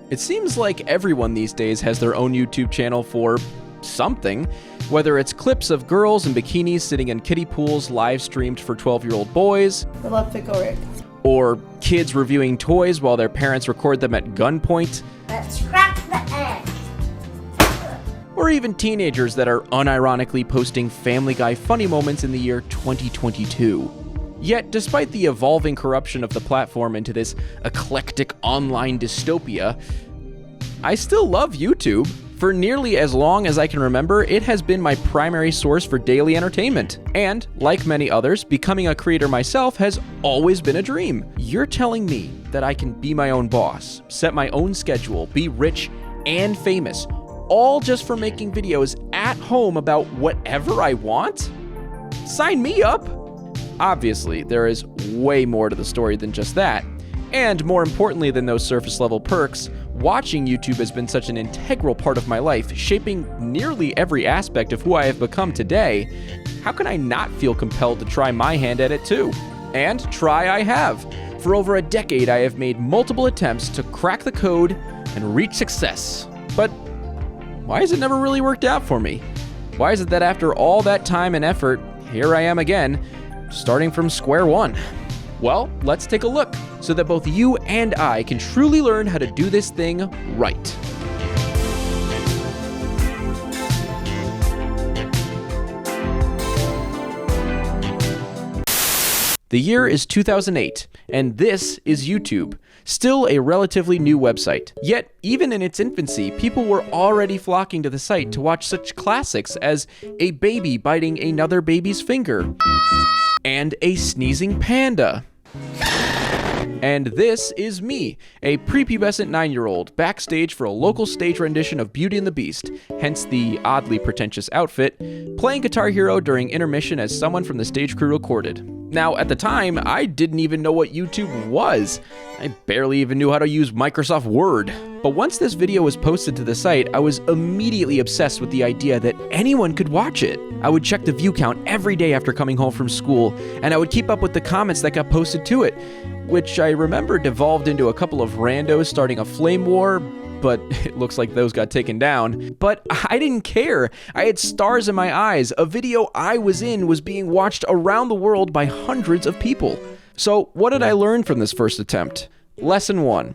It seems like everyone these days has their own YouTube channel for something, whether it's clips of girls in bikinis sitting in kiddie pools live streamed for 12-year-old boys, I love Pickle Rick. or kids reviewing toys while their parents record them at gunpoint, Let's crack the egg. or even teenagers that are unironically posting Family Guy funny moments in the year 2022. Yet, despite the evolving corruption of the platform into this eclectic online dystopia, I still love YouTube. For nearly as long as I can remember, it has been my primary source for daily entertainment. And, like many others, becoming a creator myself has always been a dream. You're telling me that I can be my own boss, set my own schedule, be rich and famous, all just for making videos at home about whatever I want? Sign me up! Obviously, there is way more to the story than just that. And more importantly than those surface level perks, watching YouTube has been such an integral part of my life, shaping nearly every aspect of who I have become today. How can I not feel compelled to try my hand at it too? And try I have. For over a decade, I have made multiple attempts to crack the code and reach success. But why has it never really worked out for me? Why is it that after all that time and effort, here I am again, starting from square one? Well, let's take a look so that both you and I can truly learn how to do this thing right. The year is 2008, and this is YouTube, still a relatively new website. Yet, even in its infancy, people were already flocking to the site to watch such classics as a baby biting another baby's finger, and a sneezing panda. And this is me, a prepubescent 9-year-old, backstage for a local stage rendition of Beauty and the Beast, hence the oddly pretentious outfit, playing Guitar Hero during intermission as someone from the stage crew recorded. Now, at the time, I didn't even know what YouTube was. I barely even knew how to use Microsoft Word. But once this video was posted to the site, I was immediately obsessed with the idea that anyone could watch it. I would check the view count every day after coming home from school, and I would keep up with the comments that got posted to it, which I remember devolved into a couple of randos starting a flame war, but it looks like those got taken down. But I didn't care. I had stars in my eyes. A video I was in was being watched around the world by hundreds of people. So what did I learn from this first attempt? Lesson 1.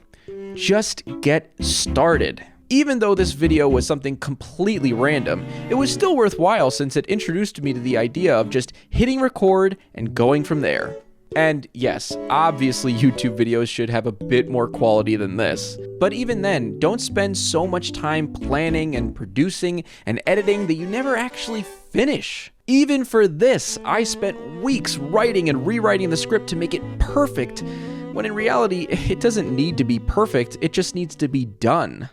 Just get started. Even though this video was something completely random, it was still worthwhile since it introduced me to the idea of just hitting record and going from there. And yes, obviously YouTube videos should have a bit more quality than this. But even then, don't spend so much time planning and producing and editing that you never actually finish. Even for this, I spent weeks writing and rewriting the script to make it perfect, when in reality, it doesn't need to be perfect, it just needs to be done.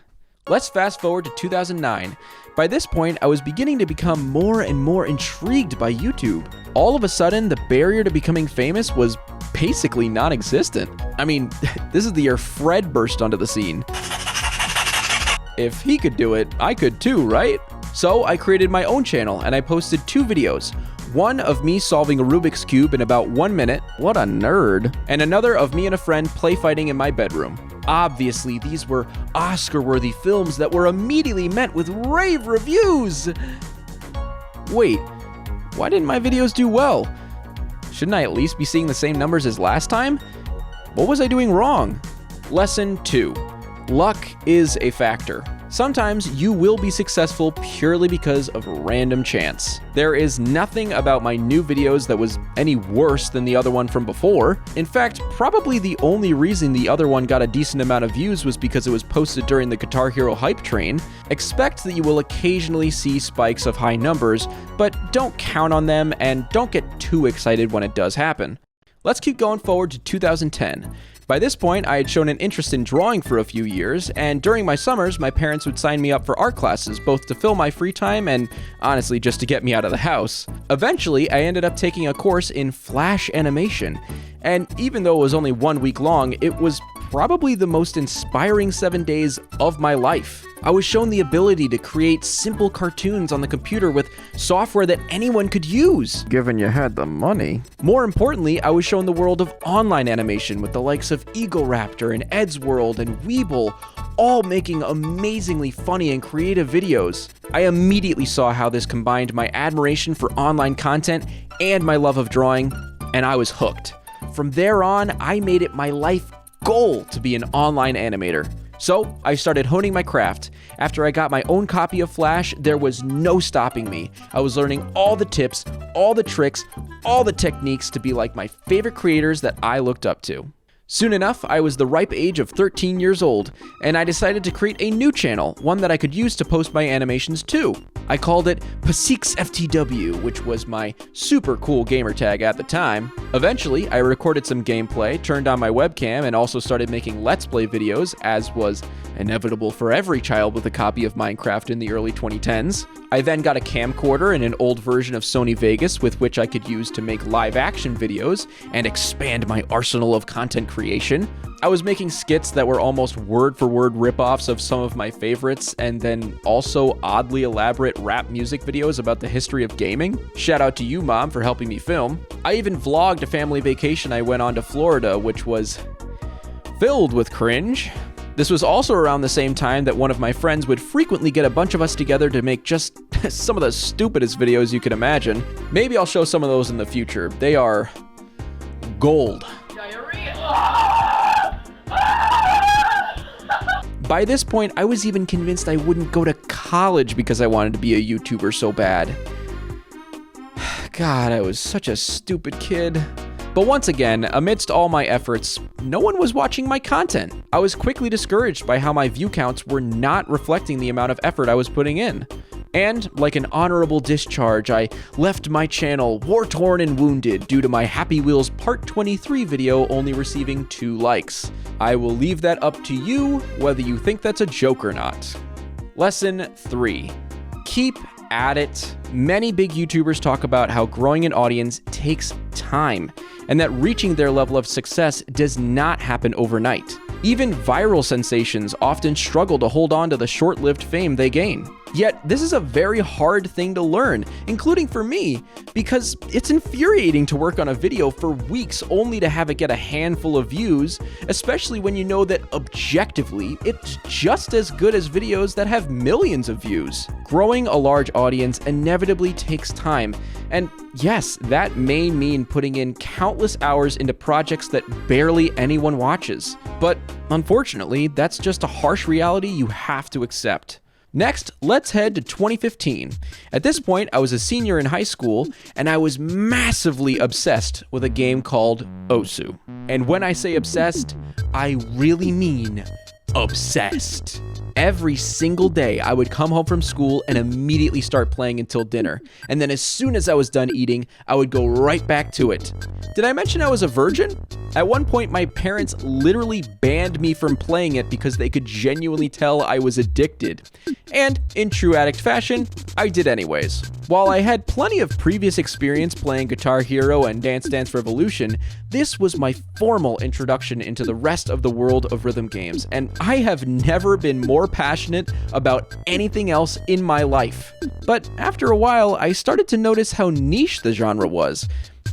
Let's fast forward to 2009. By this point, I was beginning to become more and more intrigued by YouTube. All of a sudden, the barrier to becoming famous was basically non-existent. I mean, this is the year Fred burst onto the scene. If he could do it, I could too, right? So I created my own channel and I posted 2 videos. One of me solving a Rubik's Cube in about 1 minute, what a nerd, and another of me and a friend play fighting in my bedroom. Obviously, these were Oscar-worthy films that were immediately met with rave reviews. Wait, why didn't my videos do well? Shouldn't I at least be seeing the same numbers as last time? What was I doing wrong? Lesson 2. Luck is a factor. Sometimes you will be successful purely because of random chance. There is nothing about my new videos that was any worse than the other one from before. In fact, probably the only reason the other one got a decent amount of views was because it was posted during the Guitar Hero hype train. Expect that you will occasionally see spikes of high numbers, but don't count on them and don't get too excited when it does happen. Let's keep going forward to 2010. By this point, I had shown an interest in drawing for a few years, and during my summers, my parents would sign me up for art classes, both to fill my free time and, honestly, just to get me out of the house. Eventually, I ended up taking a course in Flash animation, and even though it was only 1 week long, it was probably the most inspiring 7 days of my life. I was shown the ability to create simple cartoons on the computer with software that anyone could use, given you had the money. More importantly, I was shown the world of online animation with the likes of Eagle Raptor and Ed's World and Weeble, all making amazingly funny and creative videos. I immediately saw how this combined my admiration for online content and my love of drawing, and I was hooked. From there on, I made it my life goal to be an online animator. So I started honing my craft. After I got my own copy of Flash, there was no stopping me. I was learning all the tips, all the tricks, all the techniques to be like my favorite creators that I looked up to. Soon enough, I was the ripe age of 13 years old, and I decided to create a new channel, one that I could use to post my animations to. I called it PasixFTW, which was my super cool gamer tag at the time. Eventually, I recorded some gameplay, turned on my webcam, and also started making Let's Play videos, as was inevitable for every child with a copy of Minecraft in the early 2010s. I then got a camcorder and an old version of Sony Vegas with which I could use to make live action videos and expand my arsenal of content creation. I was making skits that were almost word for word ripoffs of some of my favorites, and then also oddly elaborate rap music videos about the history of gaming. Shout out to you, Mom, for helping me film. I even vlogged a family vacation I went on to Florida, which was filled with cringe. This was also around the same time that one of my friends would frequently get a bunch of us together to make just some of the stupidest videos you could imagine. Maybe I'll show some of those in the future. They are gold. By this point, I was even convinced I wouldn't go to college because I wanted to be a YouTuber so bad. God, I was such a stupid kid. But once again, amidst all my efforts, no one was watching my content. I was quickly discouraged by how my view counts were not reflecting the amount of effort I was putting in. And, like an honorable discharge, I left my channel war-torn and wounded due to my Happy Wheels Part 23 video only receiving 2 likes. I will leave that up to you, whether you think that's a joke or not. Lesson 3. Keep at it. Many big YouTubers talk about how growing an audience takes time, and that reaching their level of success does not happen overnight. Even viral sensations often struggle to hold on to the short-lived fame they gain. Yet, this is a very hard thing to learn, including for me, because it's infuriating to work on a video for weeks only to have it get a handful of views, especially when you know that objectively, it's just as good as videos that have millions of views. Growing a large audience inevitably takes time, and yes, that may mean putting in countless hours into projects that barely anyone watches. But unfortunately, that's just a harsh reality you have to accept. Next, let's head to 2015. At this point, I was a senior in high school, and I was massively obsessed with a game called Osu. And when I say obsessed, I really mean obsessed. Every single day, I would come home from school and immediately start playing until dinner. And then as soon as I was done eating, I would go right back to it. Did I mention I was a virgin? At one point, my parents literally banned me from playing it because they could genuinely tell I was addicted. And in true addict fashion, I did anyways. While I had plenty of previous experience playing Guitar Hero and Dance Dance Revolution, this was my formal introduction into the rest of the world of rhythm games, and I have never been more passionate about anything else in my life. But after a while, I started to notice how niche the genre was.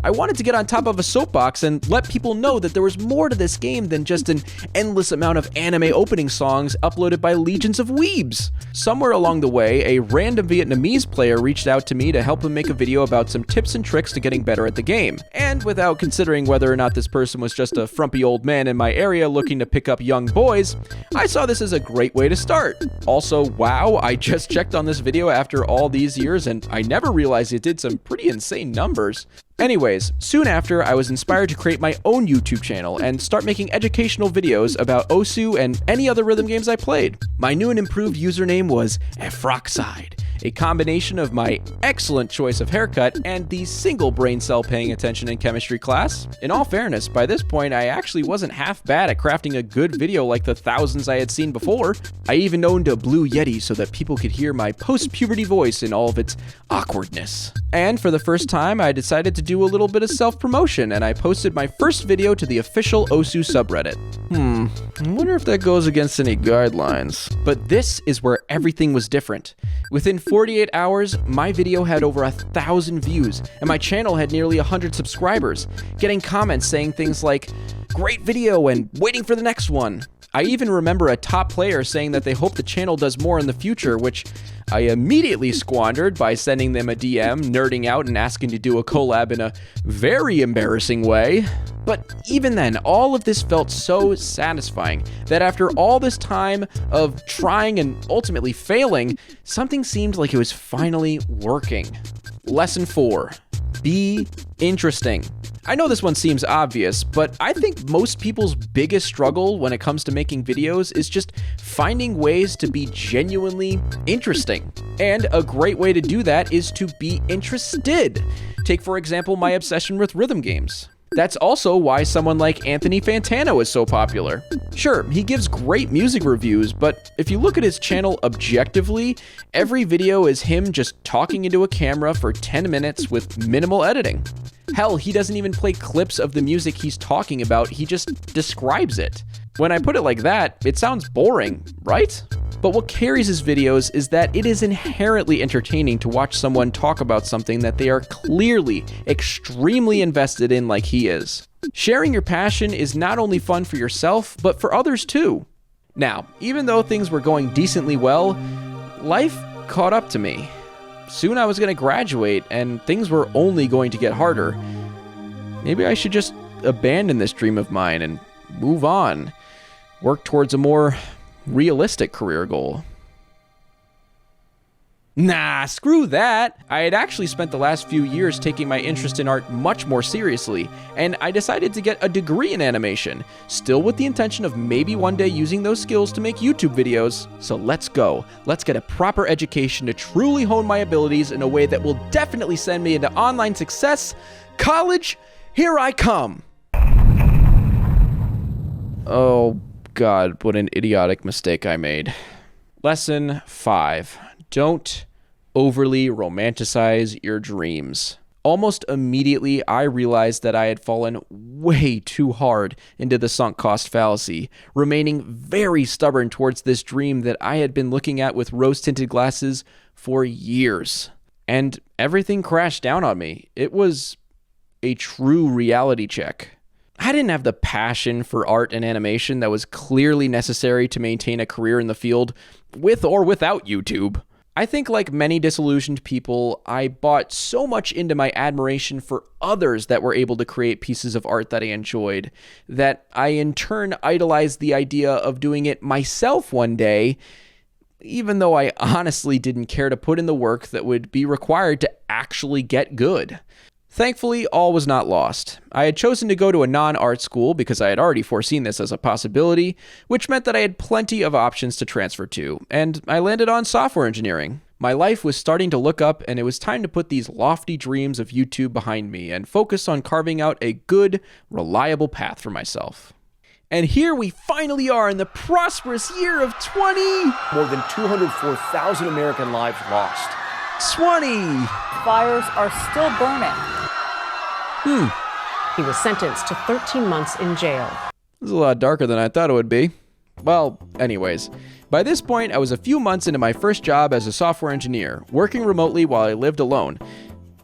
I wanted to get on top of a soapbox and let people know that there was more to this game than just an endless amount of anime opening songs uploaded by legions of weebs. Somewhere along the way, a random Vietnamese player reached out to me to help him make a video about some tips and tricks to getting better at the game. And without considering whether or not this person was just a frumpy old man in my area looking to pick up young boys, I saw this as a great way to start. Also, wow, I just checked on this video after all these years and I never realized it did some pretty insane numbers. Anyways, soon after, I was inspired to create my own YouTube channel and start making educational videos about Osu and any other rhythm games I played. My new and improved username was Efroxide, a combination of my excellent choice of haircut and the single brain cell paying attention in chemistry class. In all fairness, by this point, I actually wasn't half bad at crafting a good video like the thousands I had seen before. I even owned a Blue Yeti so that people could hear my post-puberty voice in all of its awkwardness. And for the first time, I decided to do a little bit of self-promotion, and I posted my first video to the official OSU subreddit. I wonder if that goes against any guidelines. But this is where everything was different. Within 48 hours, my video had over 1,000 views, and my channel had nearly 100 subscribers, getting comments saying things like, "Great video and waiting for the next one." I even remember a top player saying that they hope the channel does more in the future, which I immediately squandered by sending them a DM, nerding out and asking to do a collab in a very embarrassing way. But even then, all of this felt so satisfying that after all this time of trying and ultimately failing, something seemed like it was finally working. Lesson 4. Be interesting. I know this one seems obvious, but I think most people's biggest struggle when it comes to making videos is just finding ways to be genuinely interesting. And a great way to do that is to be interested. Take, for example, my obsession with rhythm games. That's also why someone like Anthony Fantano is so popular. Sure, he gives great music reviews, but if you look at his channel objectively, every video is him just talking into a camera for 10 minutes with minimal editing. Hell, he doesn't even play clips of the music he's talking about, he just describes it. When I put it like that, it sounds boring, right? But what carries his videos is that it is inherently entertaining to watch someone talk about something that they are clearly extremely invested in like he is. Sharing your passion is not only fun for yourself, but for others too. Now, even though things were going decently well, life caught up to me. Soon I was going to graduate, and things were only going to get harder. Maybe I should just abandon this dream of mine and move on. Work towards a more realistic career goal. Nah, screw that. I had actually spent the last few years taking my interest in art much more seriously, and I decided to get a degree in animation, still with the intention of maybe one day using those skills to make YouTube videos. So let's go. Let's get a proper education to truly hone my abilities in a way that will definitely send me into online success. College, here I come. Oh God, what an idiotic mistake I made. Lesson 5. Don't overly romanticize your dreams. Almost immediately, I realized that I had fallen way too hard into the sunk cost fallacy, remaining very stubborn towards this dream that I had been looking at with rose-tinted glasses for years. And everything crashed down on me. It was a true reality check. I didn't have the passion for art and animation that was clearly necessary to maintain a career in the field, with or without YouTube. I think like many disillusioned people, I bought so much into my admiration for others that were able to create pieces of art that I enjoyed, that I in turn idolized the idea of doing it myself one day, even though I honestly didn't care to put in the work that would be required to actually get good. Thankfully, all was not lost. I had chosen to go to a non-art school because I had already foreseen this as a possibility, which meant that I had plenty of options to transfer to, and I landed on software engineering. My life was starting to look up, and it was time to put these lofty dreams of YouTube behind me and focus on carving out a good, reliable path for myself. And here we finally are in the prosperous year of 20... More than 204,000 American lives lost. 20! Fires are still burning. He was sentenced to 13 months in jail. This is a lot darker than I thought it would be. Well, anyways, by this point, I was a few months into my first job as a software engineer, working remotely while I lived alone.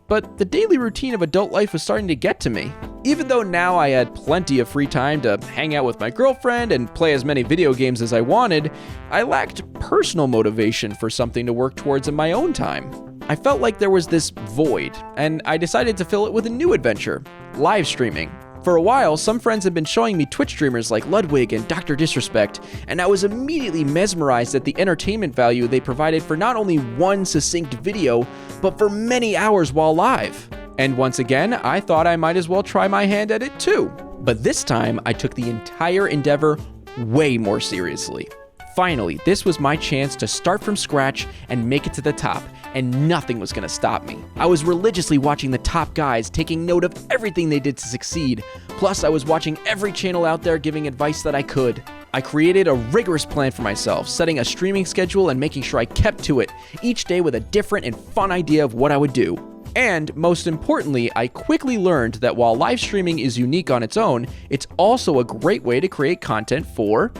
But the daily routine of adult life was starting to get to me. Even though now I had plenty of free time to hang out with my girlfriend and play as many video games as I wanted, I lacked personal motivation for something to work towards in my own time. I felt like there was this void, and I decided to fill it with a new adventure: live streaming. For a while, some friends had been showing me Twitch streamers like Ludwig and Dr. Disrespect, and I was immediately mesmerized at the entertainment value they provided for not only one succinct video, but for many hours while live. And once again, I thought I might as well try my hand at it too. But this time, I took the entire endeavor way more seriously. Finally, this was my chance to start from scratch and make it to the top, and nothing was going to stop me. I was religiously watching the top guys, taking note of everything they did to succeed. Plus, I was watching every channel out there giving advice that I could. I created a rigorous plan for myself, setting a streaming schedule and making sure I kept to it, each day with a different and fun idea of what I would do. And most importantly, I quickly learned that while live streaming is unique on its own, it's also a great way to create content for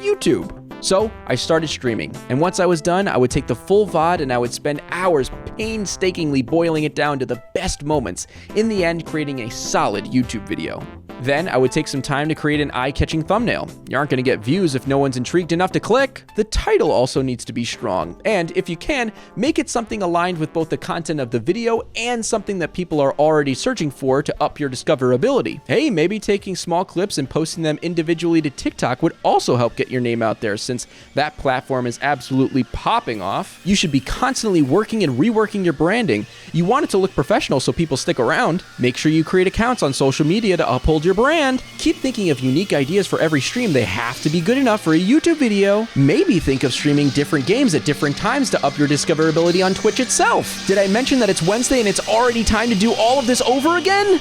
YouTube. So I started streaming, and once I was done, I would take the full VOD and I would spend hours painstakingly boiling it down to the best moments, in the end creating a solid YouTube video. Then I would take some time to create an eye-catching thumbnail. You aren't going to get views if no one's intrigued enough to click. The title also needs to be strong, and if you can, make it something aligned with both the content of the video and something that people are already searching for to up your discoverability. Hey, maybe taking small clips and posting them individually to TikTok would also help get your name out there, since that platform is absolutely popping off. You should be constantly working and reworking your branding. You want it to look professional so people stick around. Make sure you create accounts on social media to uphold your brand. Keep thinking of unique ideas for every stream. They have to be good enough for a YouTube video. Maybe think of streaming different games at different times to up your discoverability on Twitch itself. Did I mention that it's Wednesday and it's already time to do all of this over again?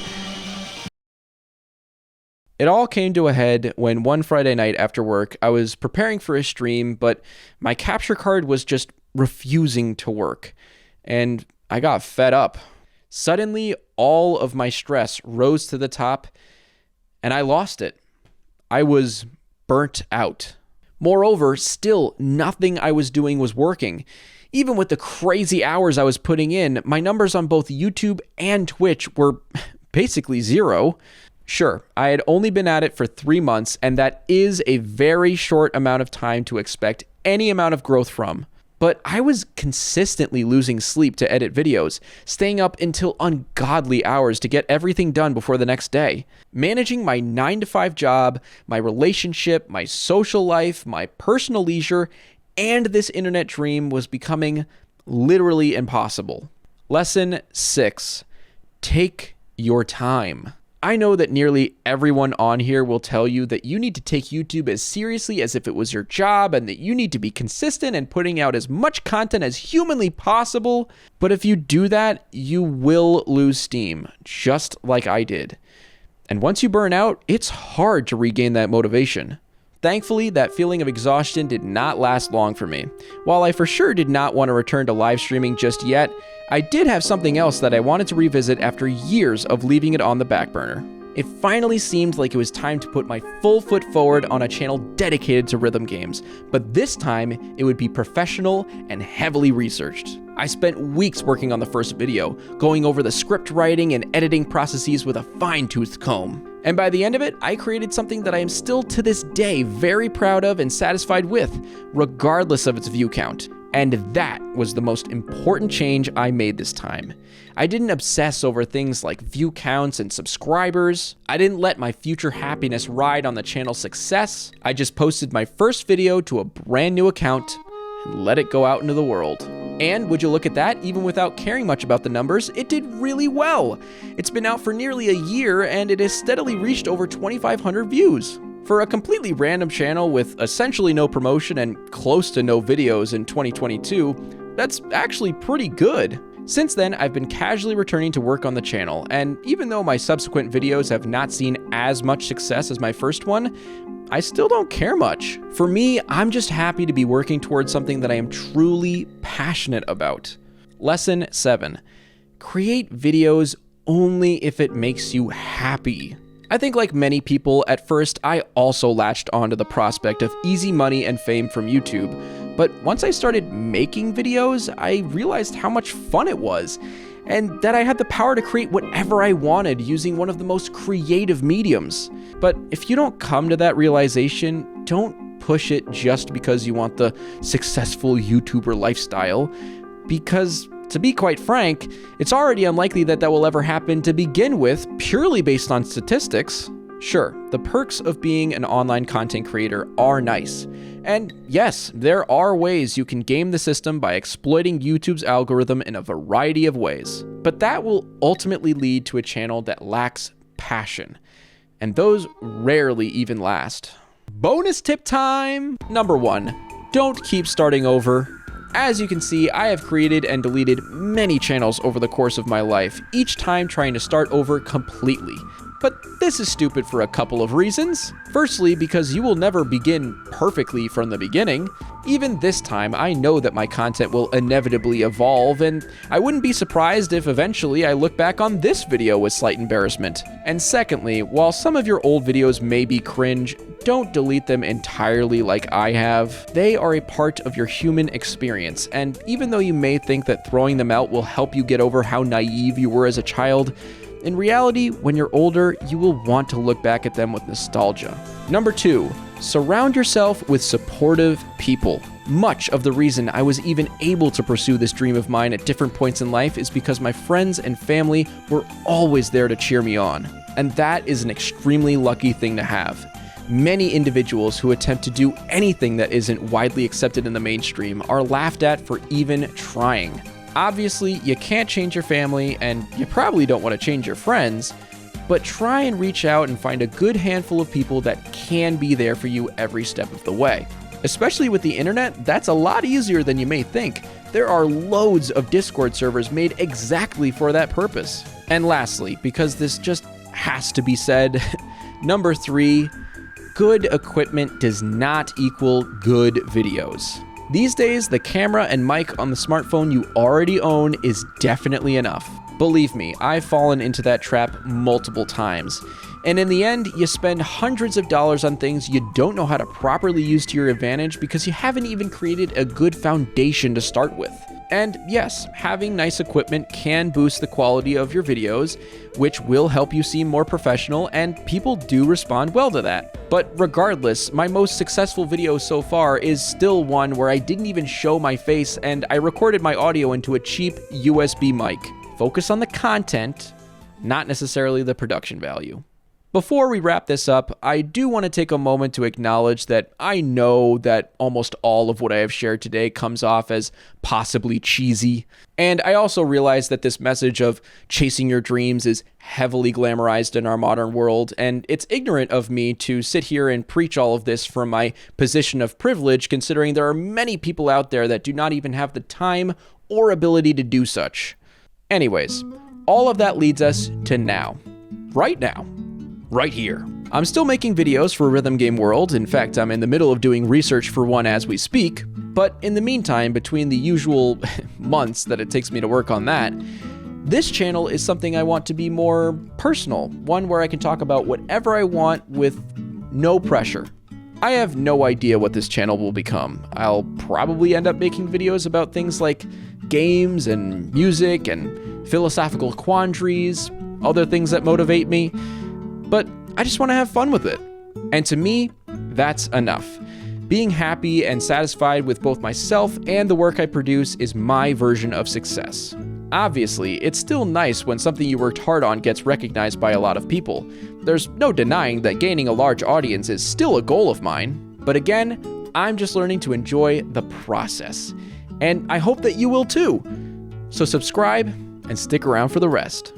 It all came to a head when one Friday night after work, I was preparing for a stream, but my capture card was just refusing to work, and I got fed up. Suddenly, all of my stress rose to the top, and I lost it. I was burnt out. Moreover, still nothing I was doing was working. Even with the crazy hours I was putting in, my numbers on both YouTube and Twitch were basically zero. Sure, I had only been at it for 3 months, and that is a very short amount of time to expect any amount of growth from. But I was consistently losing sleep to edit videos, staying up until ungodly hours to get everything done before the next day. Managing my 9-to-5 job, my relationship, my social life, my personal leisure, and this internet dream was becoming literally impossible. Lesson 6. Take your time. I know that nearly everyone on here will tell you that you need to take YouTube as seriously as if it was your job, and that you need to be consistent in putting out as much content as humanly possible. But if you do that, you will lose steam, just like I did. And once you burn out, it's hard to regain that motivation. Thankfully, that feeling of exhaustion did not last long for me. While I for sure did not want to return to live streaming just yet, I did have something else that I wanted to revisit after years of leaving it on the back burner. It finally seemed like it was time to put my full foot forward on a channel dedicated to rhythm games, but this time it would be professional and heavily researched. I spent weeks working on the first video, going over the script writing and editing processes with a fine-toothed comb. And by the end of it, I created something that I am still to this day very proud of and satisfied with, regardless of its view count. And that was the most important change I made this time. I didn't obsess over things like view counts and subscribers. I didn't let my future happiness ride on the channel's success. I just posted my first video to a brand new account and let it go out into the world. And would you look at that, even without caring much about the numbers, it did really well. It's been out for nearly a year and it has steadily reached over 2,500 views. For a completely random channel with essentially no promotion and close to no videos in 2022, that's actually pretty good. Since then, I've been casually returning to work on the channel, and even though my subsequent videos have not seen as much success as my first one, I still don't care much. For me, I'm just happy to be working towards something that I am truly passionate about. Lesson 7. Create videos only if it makes you happy. I think like many people, at first I also latched onto the prospect of easy money and fame from YouTube. But once I started making videos, I realized how much fun it was, and that I had the power to create whatever I wanted using one of the most creative mediums. But if you don't come to that realization, don't push it just because you want the successful YouTuber lifestyle, because to be quite frank, it's already unlikely that that will ever happen to begin with, purely based on statistics. Sure, the perks of being an online content creator are nice. And yes, there are ways you can game the system by exploiting YouTube's algorithm in a variety of ways. But that will ultimately lead to a channel that lacks passion. And those rarely even last. Bonus tip time! Number 1, don't keep starting over. As you can see, I have created and deleted many channels over the course of my life, each time trying to start over completely. But this is stupid for a couple of reasons. Firstly, because you will never begin perfectly from the beginning. Even this time, I know that my content will inevitably evolve, and I wouldn't be surprised if eventually I look back on this video with slight embarrassment. And secondly, while some of your old videos may be cringe, don't delete them entirely like I have. They are a part of your human experience, and even though you may think that throwing them out will help you get over how naive you were as a child, in reality, when you're older, you will want to look back at them with nostalgia. Number 2, surround yourself with supportive people. Much of the reason I was even able to pursue this dream of mine at different points in life is because my friends and family were always there to cheer me on. And that is an extremely lucky thing to have. Many individuals who attempt to do anything that isn't widely accepted in the mainstream are laughed at for even trying. Obviously, you can't change your family, and you probably don't want to change your friends, but try and reach out and find a good handful of people that can be there for you every step of the way. Especially with the internet, that's a lot easier than you may think. There are loads of Discord servers made exactly for that purpose. And lastly, because this just has to be said, number 3, good equipment does not equal good videos. These days, the camera and mic on the smartphone you already own is definitely enough. Believe me, I've fallen into that trap multiple times. And in the end, you spend hundreds of dollars on things you don't know how to properly use to your advantage because you haven't even created a good foundation to start with. And yes, having nice equipment can boost the quality of your videos, which will help you seem more professional, and people do respond well to that. But regardless, my most successful video so far is still one where I didn't even show my face and I recorded my audio into a cheap USB mic. Focus on the content, not necessarily the production value. Before we wrap this up, I do want to take a moment to acknowledge that I know that almost all of what I have shared today comes off as possibly cheesy. And I also realize that this message of chasing your dreams is heavily glamorized in our modern world, and it's ignorant of me to sit here and preach all of this from my position of privilege, considering there are many people out there that do not even have the time or ability to do such. Anyways, all of that leads us to now. Right now. Right here. I'm still making videos for Rhythm Game World. In fact, I'm in the middle of doing research for one as we speak. But in the meantime, between the usual months that it takes me to work on that, this channel is something I want to be more personal, one where I can talk about whatever I want with no pressure. I have no idea what this channel will become. I'll probably end up making videos about things like games and music and philosophical quandaries, other things that motivate me. But I just want to have fun with it. And to me, that's enough. Being happy and satisfied with both myself and the work I produce is my version of success. Obviously, it's still nice when something you worked hard on gets recognized by a lot of people. There's no denying that gaining a large audience is still a goal of mine. But again, I'm just learning to enjoy the process. And I hope that you will too. So subscribe and stick around for the rest.